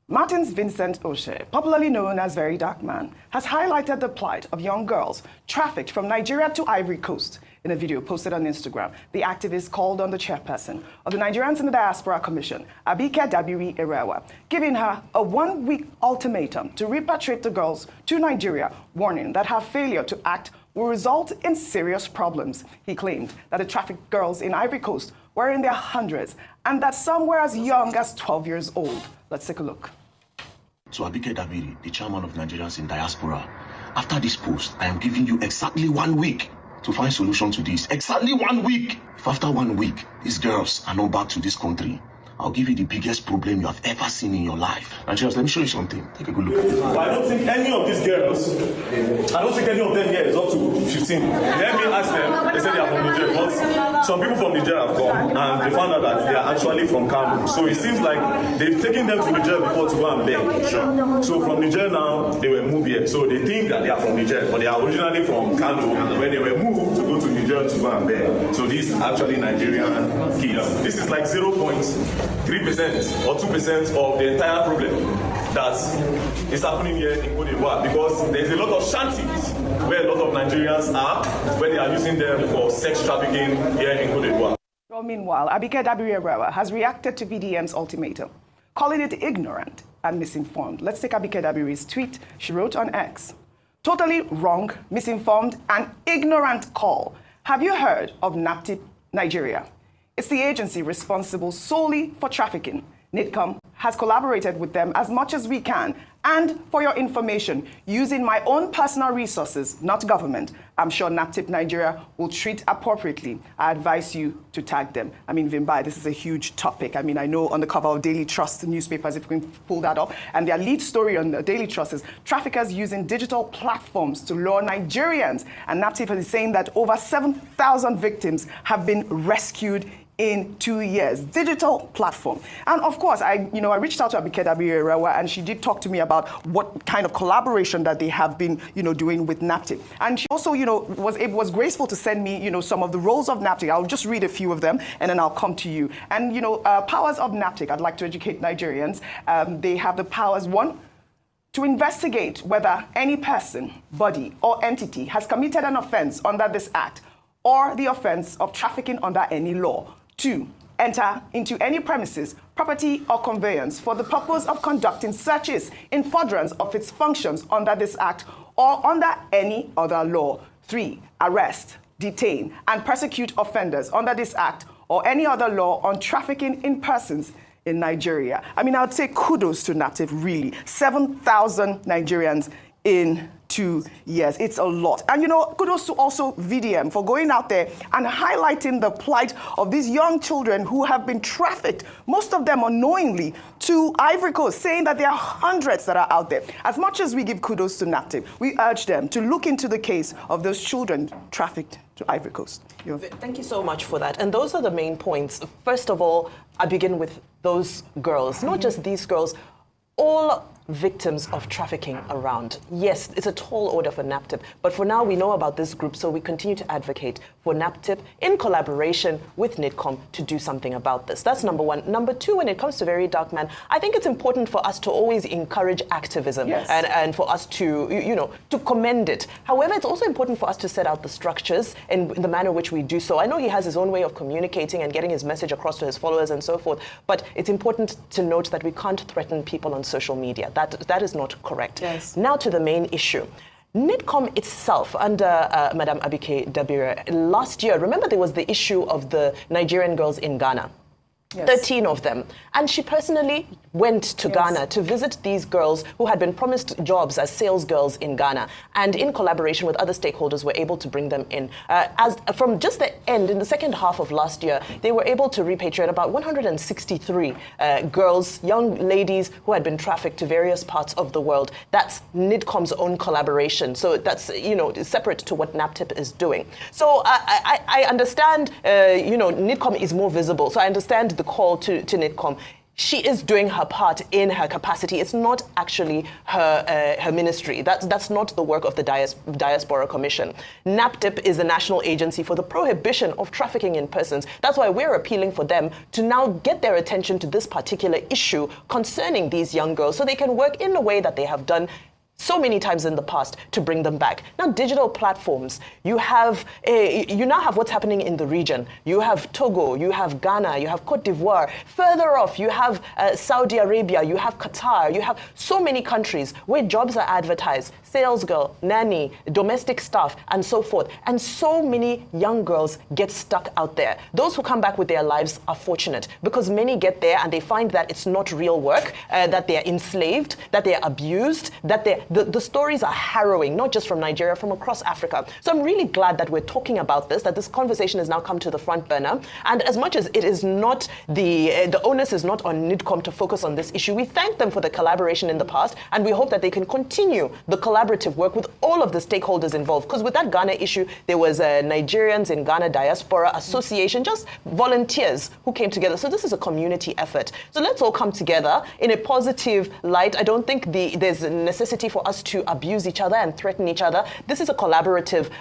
Martins Vincent Osei, popularly known as Verydarkman, has highlighted the plight of young girls trafficked from Nigeria to Ivory Coast. In a video posted on Instagram, the activist called on the chairperson of the Nigerians in the Diaspora Commission, Abike Dabiri, giving her a one-week ultimatum to repatriate the girls to Nigeria, warning that her failure to act will result in serious problems. He claimed that the trafficked girls in Ivory Coast were in their hundreds and that some were as young as 12 years old. Let's take a look. To Abike Dabiri, the chairman of Nigerians in Diaspora, after this post, I am giving you exactly 1 week to find solution to this. Exactly 1 week. If after 1 week, these girls are not back to this country, I'll give you the biggest problem you have ever seen in your life. Nigerians, let me show you something. Take a good look at it. I don't think any of these girls, I don't think any of them here is up to 15. Let me ask them, they say they are from Nigeria, but some people from Nigeria have come and they found out that they are actually from Kano. So it seems like they've taken them to Nigeria before to go and beg. Sure. So from Nigeria now, they were moved here. So they think that they are from Nigeria, but they are originally from Kano, where they were moved to go to Nigeria to go and beg. So these are actually Nigerian kids. This is like 0.3% or 2% of the entire problem that is happening here in Cote d'Ivoire, because there's a lot of shanties where a lot of Nigerians are, where they are using them for sex trafficking here in Cote d'Ivoire. Well, meanwhile, Abike Dabiri has reacted to VDM's ultimatum, calling it ignorant and misinformed. Let's take Abike Dabiri's tweet. She wrote on X, "Totally wrong, misinformed, and ignorant call. Have you heard of NAPTIP Nigeria? It's the agency responsible solely for trafficking. NIDCOM has collaborated with them as much as we can. And for your information, using my own personal resources, not government, I'm sure NAPTIP Nigeria will treat appropriately. I advise you to tag them." I mean, Vimbai, this is a huge topic. I mean, I know on the cover of Daily Trust newspapers, if we can pull that up, and their lead story on the Daily Trust is traffickers using digital platforms to lure Nigerians. And NAPTIP is saying that over 7,000 victims have been rescued in 2 years. Digital platform. And of course, I reached out to Abike Dabiri, and she did talk to me about what kind of collaboration that they have been, doing with NAPTIP. And she also, was graceful to send me, some of the roles of NAPTIP. I'll just read a few of them, and then I'll come to you. And, powers of NAPTIP, I'd like to educate Nigerians. They have the powers, one, to investigate whether any person, body, or entity has committed an offense under this act, or the offense of trafficking under any law. 2, enter into any premises, property, or conveyance for the purpose of conducting searches in furtherance of its functions under this act or under any other law. 3, arrest, detain, and persecute offenders under this act or any other law on trafficking in persons in Nigeria. I mean, I would say kudos to NAPTIP, really. 7,000 Nigerians in 2 years. It's a lot. And kudos to also VDM for going out there and highlighting the plight of these young children who have been trafficked, most of them unknowingly, to Ivory Coast, saying that there are hundreds that are out there. As much as we give kudos to NAPTIP, we urge them to look into the case of those children trafficked to Ivory Coast. Thank you so much for that. And those are the main points. First of all, I begin with those girls, not just these girls, all victims of trafficking around. Yes, it's a tall order for NAPTIP, but for now we know about this group, so we continue to advocate for NAPTIP in collaboration with NIDCOM to do something about this. That's number one. Number two, when it comes to Verydarkman, I think it's important for us to always encourage activism, yes, and for us to, to commend it. However, it's also important for us to set out the structures in the manner in which we do so. I know he has his own way of communicating and getting his message across to his followers and so forth, but it's important to note that we can't threaten people on social media. That is not correct. Yes. Now to the main issue. NIDCOM itself, under Madam Abike Dabiri, last year, remember there was the issue of the Nigerian girls in Ghana. Yes. 13 of them. And she personally went to Ghana to visit these girls who had been promised jobs as sales girls in Ghana. And in collaboration with other stakeholders, were able to bring them in. As from just the end, in the second half of last year, they were able to repatriate about 163 girls, young ladies who had been trafficked to various parts of the world. That's NIDCOM's own collaboration. So that's, separate to what NAPTIP is doing. So I understand, NIDCOM is more visible. So I understand the call to NIDCOM. she is doing her part in her capacity. It's not actually her ministry. That's not the work of the Diaspora Commission. NAPTIP is the National Agency for the Prohibition of Trafficking in Persons. That's why we're appealing for them to now get their attention to this particular issue concerning these young girls so they can work in a way that they have done so many times in the past to bring them back. Now, digital platforms, you now have what's happening in the region. You have Togo, you have Ghana, you have Cote d'Ivoire. Further off, you have Saudi Arabia, you have Qatar, you have so many countries where jobs are advertised, sales girl, nanny, domestic staff, and so forth. And so many young girls get stuck out there. Those who come back with their lives are fortunate because many get there and they find that it's not real work, that they're enslaved, that they're abused, that the stories are harrowing, not just from Nigeria, from across Africa. So I'm really glad that we're talking about this, that this conversation has now come to the front burner. And as much as it is not, the onus is not on NIDCOM to focus on this issue, we thank them for the collaboration in the past, and we hope that they can continue the collaborative work with all of the stakeholders involved. Because with that Ghana issue, there was Nigerians in Ghana Diaspora Association, just volunteers who came together. So this is a community effort. So let's all come together in a positive light. I don't think there's a necessity for us to abuse each other and threaten each other. This is a collaborative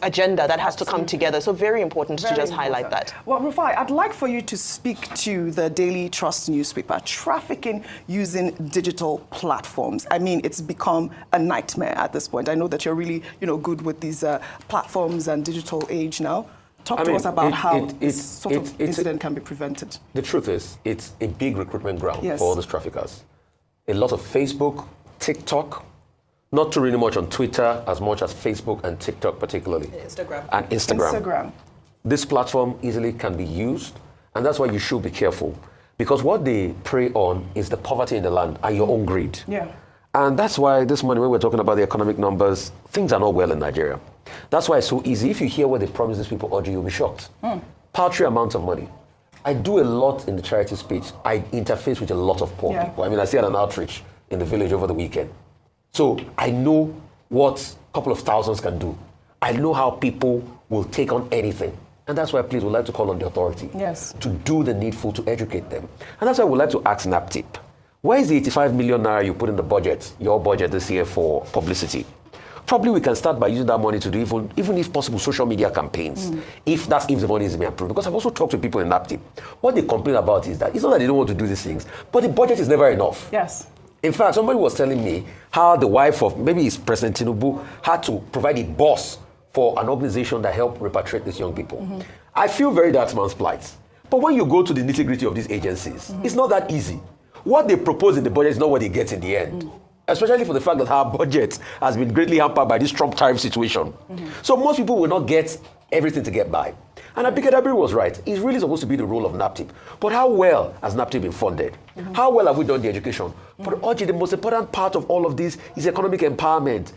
agenda that has to come together. So very important to just highlight that. Well, Rufai, I'd like for you to speak to the Daily Trust newspaper, trafficking using digital platforms. I mean, it's become a nightmare at this point. I know that you're really, good with these platforms and digital age now. Talk to us about how this sort of incident can be prevented. The truth is, it's a big recruitment ground for all these traffickers. A lot of Facebook, TikTok, not too really much on Twitter as much as Facebook and TikTok particularly. Instagram. This platform easily can be used, and that's why you should be careful. Because what they prey on is the poverty in the land and your own greed. Yeah. And that's why this morning when we're talking about the economic numbers, things are not well in Nigeria. That's why it's so easy. If you hear what they promise these people, Audrey, you'll be shocked. Paltry amounts of money. I do a lot in the charity speech. I interface with a lot of poor people. I mean, I see an outreach in the village over the weekend. So I know what a couple of thousands can do. I know how people will take on anything. And that's why, please, we'd like to call on the authority to do the needful to educate them. And that's why we'd like to ask NAPTIP, where is the 85 million naira you put in the budget, your budget this year for publicity? Probably we can start by using that money to do even if possible, social media campaigns, if the money is being approved. Because I've also talked to people in NAPTIP. What they complain about is that it's not that they don't want to do these things, but the budget is never enough. Yes. In fact, somebody was telling me how the wife of, maybe it's President Tinubu, had to provide a bus for an organization that helped repatriate these young people. I feel Verydarkman's plight. But when you go to the nitty-gritty of these agencies, it's not that easy. What they propose in the budget is not what they get in the end. Especially for the fact that our budget has been greatly hampered by this Trump tariff situation. So most people will not get everything to get by. And Abike Dabiri was right. It's really supposed to be the role of NAPTIP. But how well has NAPTIP been funded? How well have we done the education? But the most important part of all of this is economic empowerment.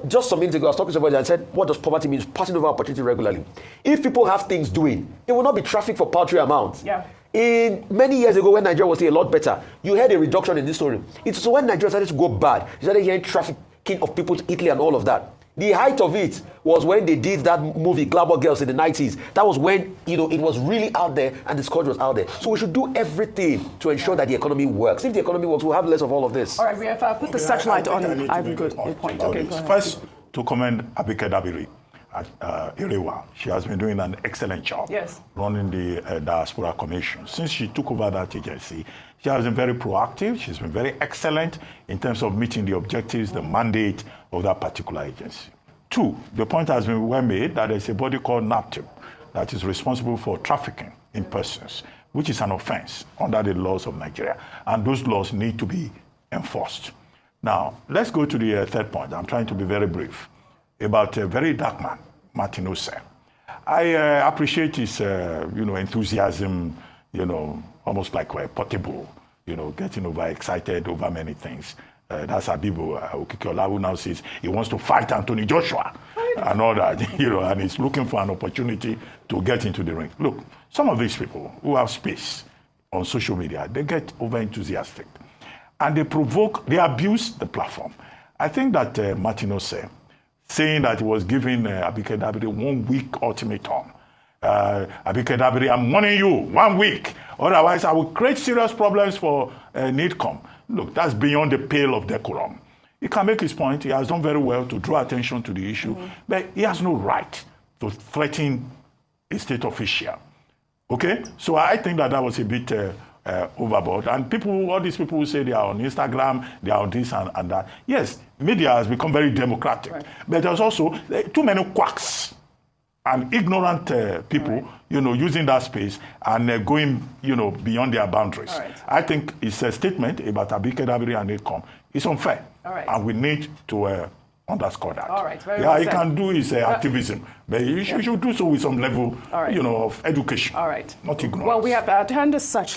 Just some minutes ago, I was talking to somebody and said, what does poverty mean? Passing over opportunity regularly. If people have things doing, they will not be trafficked for paltry amounts. In many years ago, when Nigeria was a lot better, you had a reduction in this story. So when Nigeria started to go bad, you started hearing trafficking of people to Italy and all of that. The height of it was when they did that movie, Glamour Girls, in the 90s. That was when, it was really out there and the scourge was out there. So we should do everything to ensure that the economy works. If the economy works, we'll have less of all of this. All right, we have put the searchlight on. I've good point. Okay, go ahead. First, to commend Abike Dabiri at Irewa. She has been doing an excellent job running the Diaspora Commission. Since she took over that agency, she has been very proactive. She's been very excellent in terms of meeting the objectives, the mandate of that particular agency. Two, the point has been well made that there's a body called NAPTIP that is responsible for trafficking in persons, which is an offense under the laws of Nigeria. And those laws need to be enforced. Now, let's go to the third point. I'm trying to be very brief about Verydarkman Vs. I appreciate his, enthusiasm, almost like portable, getting overexcited over many things. That's Abibu Okikiola, who now says he wants to fight Anthony Joshua and all that, and he's looking for an opportunity to get into the ring. Look, some of these people who have space on social media, they get over-enthusiastic. And they abuse the platform. I think that Martinose, saying that he was giving Abike Dabiri 1 week ultimatum. Abike Dabiri, I'm warning you, 1 week, Otherwise, I will create serious problems for NIDCOM. Look, that's beyond the pale of decorum. He can make his point. He has done very well to draw attention to the issue, but he has no right to threaten a state official. Okay? So I think that was a bit overboard. And people, all these people who say they are on Instagram, they are on this and that. Yes, media has become very democratic. Right. But there's also too many quacks and ignorant people, using that space and going, beyond their boundaries. Right. I think it's a statement about Abike Dabiri and NIDCOM. It's unfair. Right. And we need to underscore that. All right. Very well he said. can do his activism, but he should do so with some level, of education. All right. Not ignorance. Well, we have turned as such.